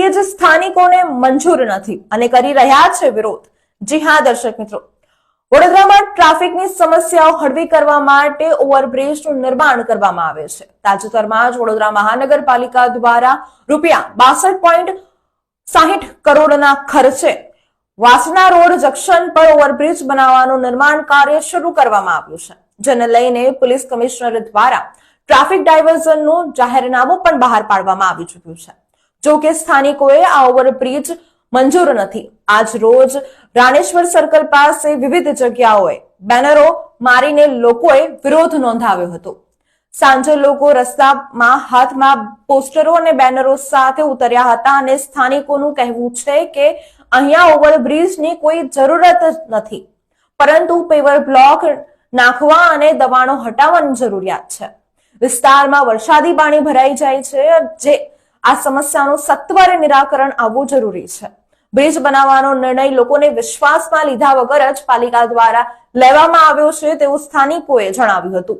Bridge સ્થાનિકોને મંજૂર નથી અને કરી રહ્યા છે વિરોધ। જી હા દર્શક મિત્રો, વડોદરામાં ટ્રાફિકની સમસ્યાઓ હળવી કરવા માટે ઓવરબ્રિજનું નિર્માણ કરવામાં આવે છે। તાજેતરમાં જ વડોદરા મહાનગરપાલિકા દ્વારા ₹62.60 કરોડના ખર્ચે વાસણા રોડ જંકશન પર ઓવરબ્રિજ બનાવવાનું નિર્માણ કાર્ય શરૂ કરવામાં આવ્યું છે, જેને લઈને પોલીસ કમિશનર દ્વારા ટ્રાફિક ડાયવર્ઝનનું જાહેરનામું પણ બહાર પાડવામાં આવી ચૂક્યું છે। જો કે સ્થાનિકોએ આ ઓવરબ્રિજ મંજૂર નથી। આજ રોજ રાણેશ્વર સર્કલ પાસે વિવિધ જગ્યાઓએ બેનરો મારીને લોકોએ વિરોધ નોંધાવ્યો હતો। સાંજે લોકો રસ્તામાં હાથમાં પોસ્ટરો અને બેનરો સાથે ઉતર્યા હતા અને સ્થાનિકોનું કહેવું છે કે અહીંયા ઓવરબ્રિજની કોઈ જરૂરત નથી, પરંતુ પેવર બ્લોક નાખવા અને દબાણો હટાવવાની જરૂરિયાત છે। વિસ્તારમાં વરસાદી પાણી ભરાઈ જાય છે, જે આ સમસ્યાનું સત્વરે નિરાકરણ આવવું જરૂરી છે। બ્રિજ બનાવવાનો નિર્ણય લોકોને વિશ્વાસમાં લીધા વગર જ પાલિકા દ્વારા લેવામાં આવ્યો છે તેવું સ્થાનિકોએ જણાવ્યું હતું।